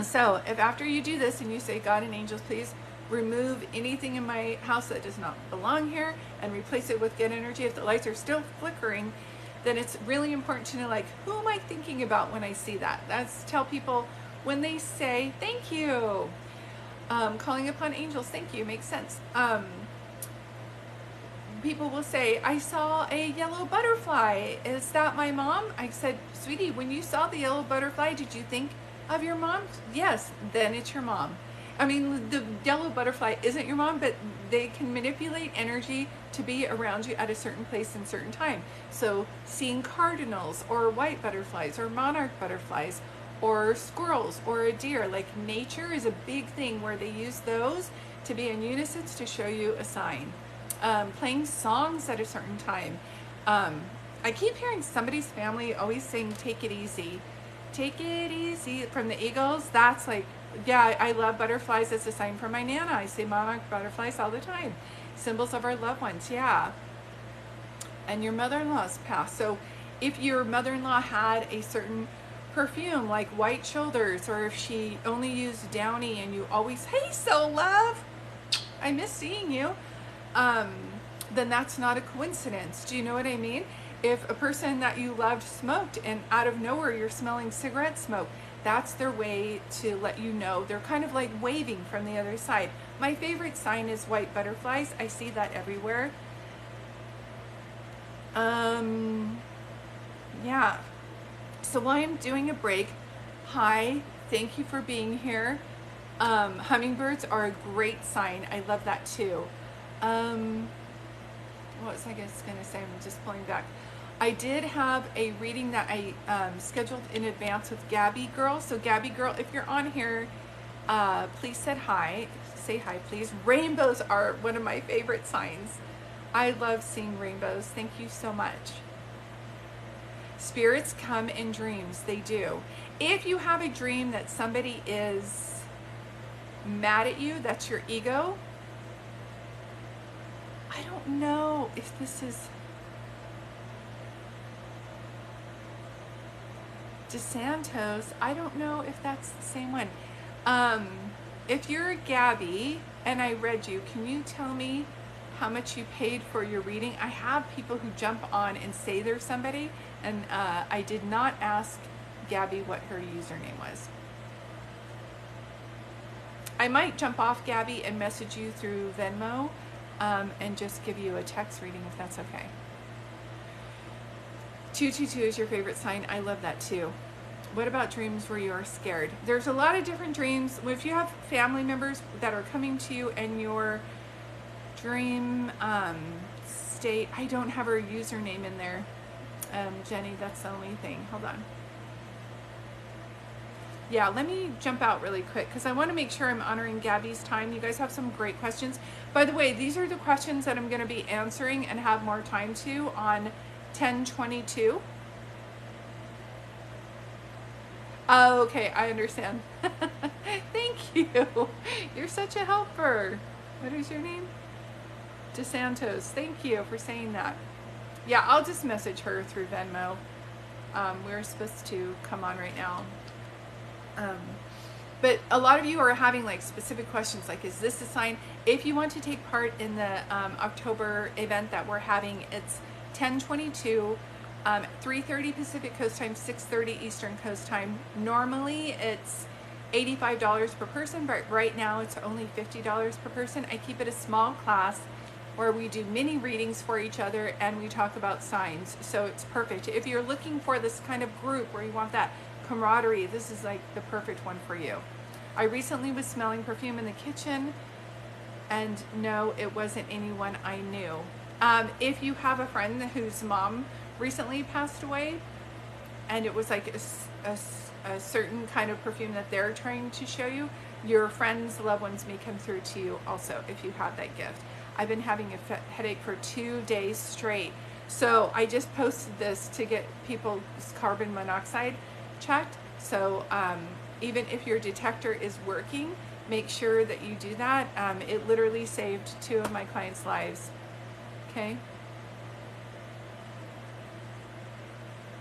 So if after you do this and you say, God and angels, please remove anything in my house that does not belong here and replace it with good energy, if the lights are still flickering, then it's really important to know, like, who am I thinking about when I see that? That's tell people when they say, thank you. Calling upon angels, thank you, makes sense. People will say, I saw a yellow butterfly. Is that my mom? I said, sweetie, when you saw the yellow butterfly, did you think of your mom? Yes, then it's your mom. I mean, the yellow butterfly isn't your mom, but they can manipulate energy to be around you at a certain place and certain time. So seeing cardinals or white butterflies or monarch butterflies or squirrels or a deer, like nature is a big thing where they use those to be in unison to show you a sign. Playing songs at a certain time. I keep hearing somebody's family always sing Take It Easy. Take it easy from the Eagles. That's like, yeah, I love butterflies as a sign for my Nana. I say monarch butterflies all the time. Symbols of our loved ones, yeah. And your mother-in-law's passed. So if your mother-in-law had a certain perfume like White Shoulders, or if she only used Downy and you always, hey, so love, I miss seeing you, then that's not a coincidence. Do you know what I mean? If a person that you loved smoked and out of nowhere you're smelling cigarette smoke, that's their way to let you know. They're kind of like waving from the other side. My favorite sign is white butterflies. I see that everywhere. Yeah. So while I'm doing a break, hi, thank you for being here. Hummingbirds are a great sign. I love that too. What was I just going to say? I'm just pulling back. I did have a reading that I scheduled in advance with Gabby Girl. So Gabby Girl, if you're on here, please say hi, please. Rainbows are one of my favorite signs. I love seeing rainbows. Thank you so much. Spirits come in dreams. They do. If you have a dream that somebody is mad at you, that's your ego. I don't know if this is DeSantos. I don't know if that's the same one. If you're Gabby and I read you, can you tell me how much you paid for your reading? I have people who jump on and say they're somebody, and I did not ask Gabby what her username was. I might jump off, Gabby, and message you through Venmo and just give you a text reading if that's okay. 222 is your favorite sign. I love that too. What about dreams where you are scared? There's a lot of different dreams. If you have family members that are coming to you and your dream state, I don't have her username in there, Jenny, that's the only thing. Hold on. Yeah, let me jump out really quick because I want to make sure I'm honoring Gabby's time. You guys have some great questions. By the way, these are the questions that I'm going to be answering and have more time to on 10/22. Oh, okay, I understand. Thank you. You're such a helper. What is your name? DeSantos. Thank you for saying that. Yeah, I'll just message her through Venmo. We're supposed to come on right now. But a lot of you are having like specific questions like, is this a sign? If you want to take part in the October event that we're having, it's 10/22, 3:30 Pacific Coast Time, 6:30 Eastern Coast Time. Normally it's $85 per person, but right now it's only $50 per person. I keep it a small class where we do mini readings for each other and we talk about signs. So it's perfect. If you're looking for this kind of group where you want that camaraderie, this is like the perfect one for you. I recently was smelling perfume in the kitchen and no, it wasn't anyone I knew. If you have a friend whose mom recently passed away and it was like a certain kind of perfume that they're trying to show you, your friends, loved ones may come through to you also if you have that gift. I've been having a headache for 2 days straight. So I just posted this to get people's carbon monoxide checked. So even if your detector is working, make sure that you do that. It literally saved 2 of my clients' lives. Okay.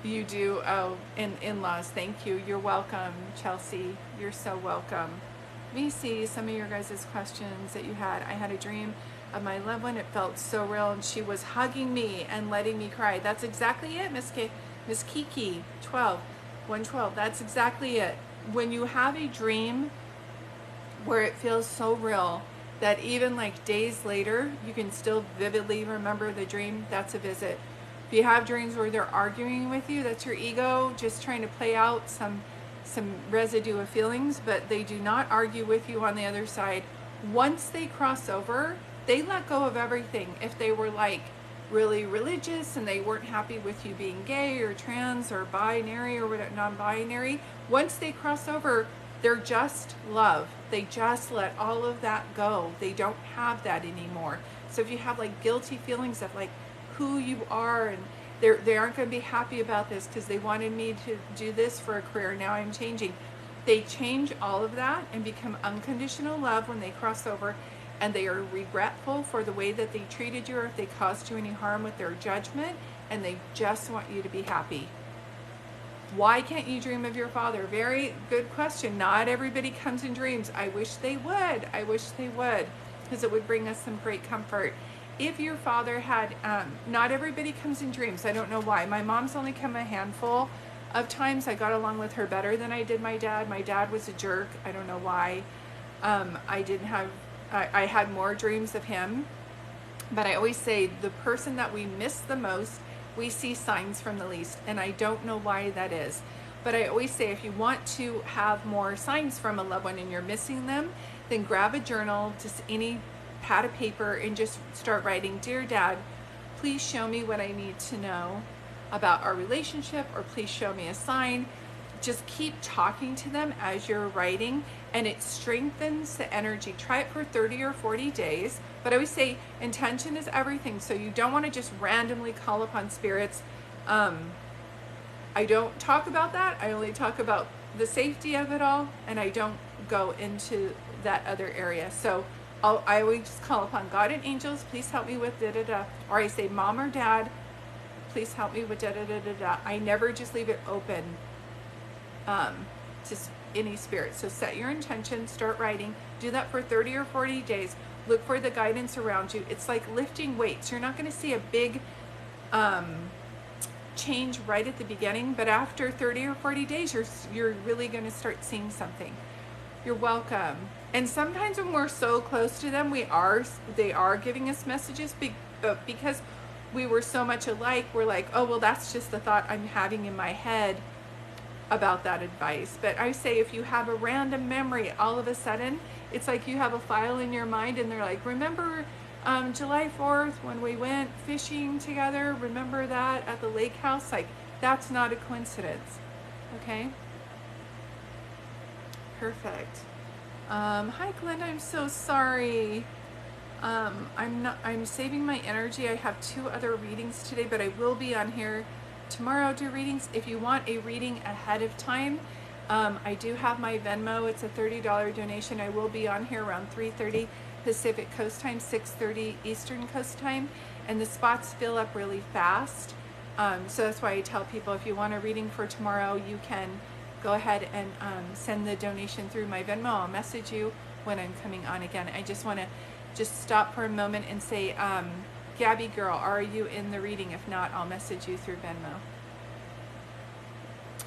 You do. Oh, in-laws. Thank you. You're welcome, Chelsea. You're so welcome. Let me see some of your guys' questions that you had. I had a dream of my loved one. It felt so real, and she was hugging me and letting me cry. That's exactly it, Miss Kiki. 112. That's exactly it. When you have a dream where it feels so real that even like days later you can still vividly remember the dream, that's a visit. If you have dreams where they're arguing with you, that's your ego just trying to play out some residue of feelings, but they do not argue with you on the other side. Once they cross over, they let go of everything. If they were like really religious and they weren't happy with you being gay or trans or binary or non-binary, once they cross over, they're just love. They just let all of that go. They don't have that anymore. So if you have like guilty feelings of like who you are and they aren't going to be happy about this because they wanted me to do this for a career, now I'm changing. They change all of that and become unconditional love when they cross over, and they are regretful for the way that they treated you or if they caused you any harm with their judgment, and they just want you to be happy. Why can't you dream of your father? Very good question. Not everybody comes in dreams. I wish they would. I wish they would, because it would bring us some great comfort. If your father had, not everybody comes in dreams. I don't know why. My mom's only come a handful of times. I got along with her better than I did my dad. My dad was a jerk. I don't know why. I had more dreams of him. But I always say the person that we miss the most, we see signs from the least. And I don't know why that is. But I always say if you want to have more signs from a loved one and you're missing them, then grab a journal, just any pad of paper, and just start writing, "Dear Dad, please show me what I need to know about our relationship," or "Please show me a sign." Just keep talking to them as you're writing, and it strengthens the energy. Try it for 30 or 40 days. But I always say intention is everything. So you don't want to just randomly call upon spirits. I don't talk about that. I only talk about the safety of it all, and I don't go into that other area. So I always just call upon God and angels, please help me with da-da-da. Or I say, Mom or Dad, please help me with da-da-da-da-da. I never just leave it open to any spirit. So set your intention, start writing. Do that for 30 or 40 days. Look for the guidance around you. It's like lifting weights. You're not going to see a big change right at the beginning, but after 30 or 40 days, you're really going to start seeing something. You're welcome. And sometimes when we're so close to them, they are giving us messages, but because we were so much alike, we're like, oh, well, that's just the thought I'm having in my head about that advice. But I say, if you have a random memory, all of a sudden, it's like you have a file in your mind and they're like, remember July 4th when we went fishing together? Remember that at the lake house? Like, that's not a coincidence. Okay? Perfect. Hi Glenda, I'm so sorry. I'm saving my energy. I have 2 other readings today, but I will be on here tomorrow to readings. If you want a reading ahead of time, I do have my Venmo. It's a $30 donation. I will be on here around 3:30 Pacific Coast Time, 6:30 Eastern Coast Time, and the spots fill up really fast. So that's why I tell people, if you want a reading for tomorrow, you can go ahead and send the donation through my Venmo. I'll message you when I'm coming on again. I just want to stop for a moment and say, Gabby girl, are you in the reading? If not, I'll message you through Venmo.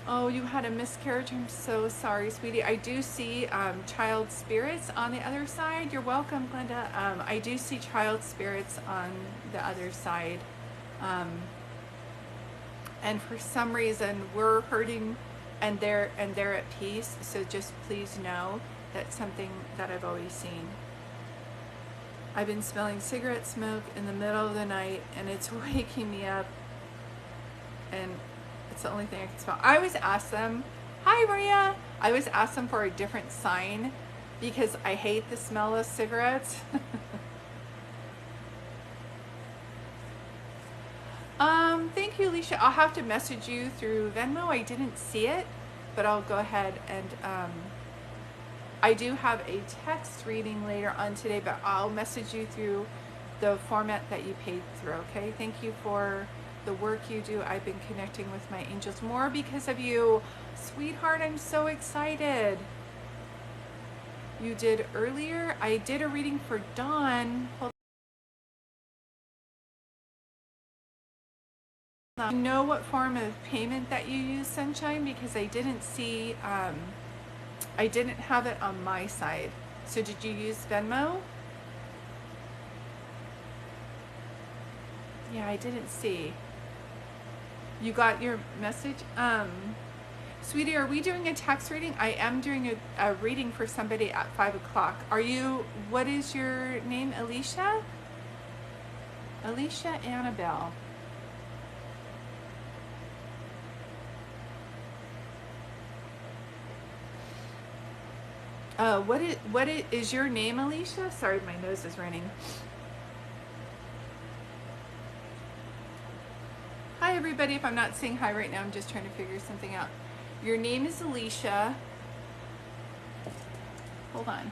Oh, you had a miscarriage. I'm so sorry, sweetie. I do see child spirits on the other side. You're welcome, Glenda. I do see child spirits on the other side. And for some reason, we're hurting and they're at peace. So just please know that's something that I've always seen. I've been smelling cigarette smoke in the middle of the night and it's waking me up, and it's the only thing I can smell. I always ask them, hi Maria, I always ask them for a different sign because I hate the smell of cigarettes. Thank you, Alicia. I'll have to message you through Venmo. I didn't see it, but I'll go ahead and I do have a text reading later on today, but I'll message you through the format that you paid through, okay? Thank you for the work you do. I've been connecting with my angels more because of you. Sweetheart, I'm so excited. You did earlier? I did a reading for Dawn. Hold on. Do you know what form of payment that you use, Sunshine? Because I didn't see... I didn't have it on my side. So did you use Venmo? Yeah, I didn't see. You got your message? Sweetie, are we doing a text reading? I am doing a reading for somebody at 5 o'clock. Are you, what is your name? Alicia? Alicia Annabelle. What is your name, Alicia? Sorry, my nose is running. Hi, everybody. If I'm not saying hi right now, I'm just trying to figure something out. Your name is Alicia. Hold on.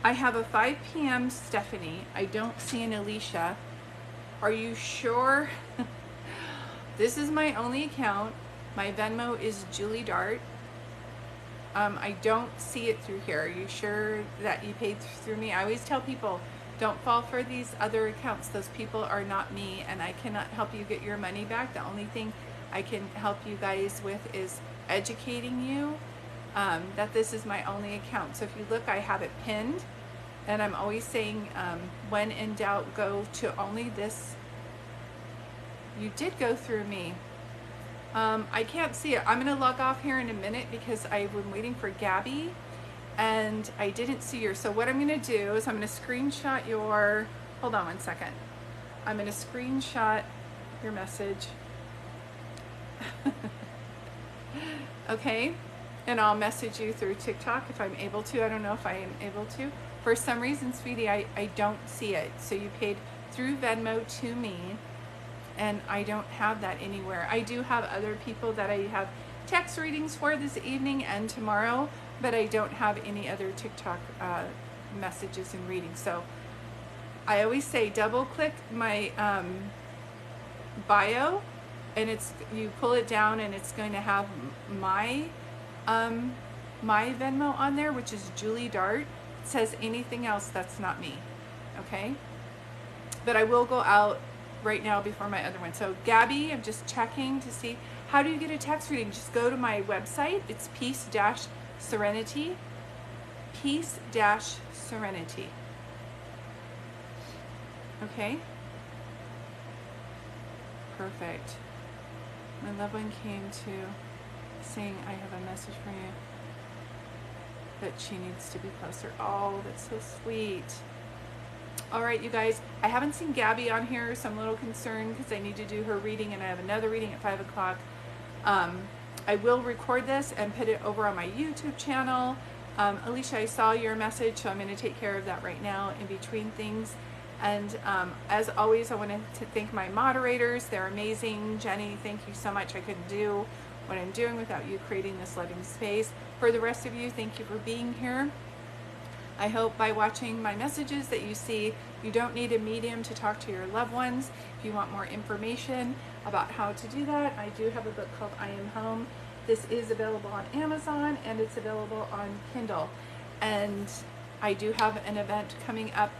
I have a 5 p.m. Stephanie. I don't see an Alicia. Are you sure? This is my only account. My Venmo is Julie Dart. I don't see it through here. Are you sure that you paid through me? I always tell people, don't fall for these other accounts. Those people are not me, and I cannot help you get your money back. The only thing I can help you guys with is educating you that this is my only account. So if you look, I have it pinned, and I'm always saying, when in doubt, go to only this. You did go through me. I can't see it. I'm going to log off here in a minute because I've been waiting for Gabby and I didn't see her. So what I'm going to do is I'm going to screenshot your, hold on one second. I'm going to screenshot your message. Okay. and I'll message you through TikTok if I'm able to. I don't know if I am able to. For some reason, sweetie, I don't see it. So you paid through Venmo to me, and I don't have that anywhere. I do have other people that I have text readings for this evening and tomorrow, but I don't have any other TikTok messages and readings. So I always say double click my bio, and you pull it down, and it's going to have my my Venmo on there, which is Julie Dart. It says anything else, that's not me. Okay, but I will go out right now before my other one. So Gabby, I'm just checking to see, how do you get a text reading? Just go to my website. It's peace-serenity. Peace-serenity. Okay. Perfect. My loved one came to saying, I have a message for you, that she needs to be closer. Oh, that's so sweet. All right, you guys, I haven't seen Gabby on here, so I'm a little concerned because I need to do her reading, and I have another reading at 5 o'clock. I will record this and put it over on my YouTube channel. Alicia, I saw your message, so I'm going to take care of that right now in between things. And as always, I want to thank my moderators. They're amazing. Jenny, thank you so much. I couldn't do what I'm doing without you creating this loving space. For the rest of you, thank you for being here. I hope by watching my messages that you see you don't need a medium to talk to your loved ones. If you want more information about how to do that, I do have a book called I Am Home. This is available on Amazon, and it's available on Kindle. And I do have an event coming up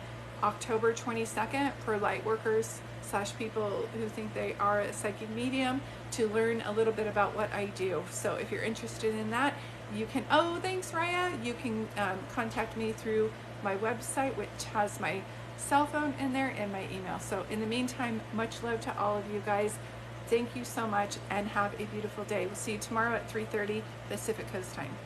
October 22nd for light workers / people who think they are a psychic medium, to learn a little bit about what I do. So if you're interested in that, you can, oh, thanks, Raya. You can contact me through my website, which has my cell phone in there, and my email. So in the meantime, much love to all of you guys. Thank you so much, and have a beautiful day. We'll see you tomorrow at 3:30 Pacific Coast time.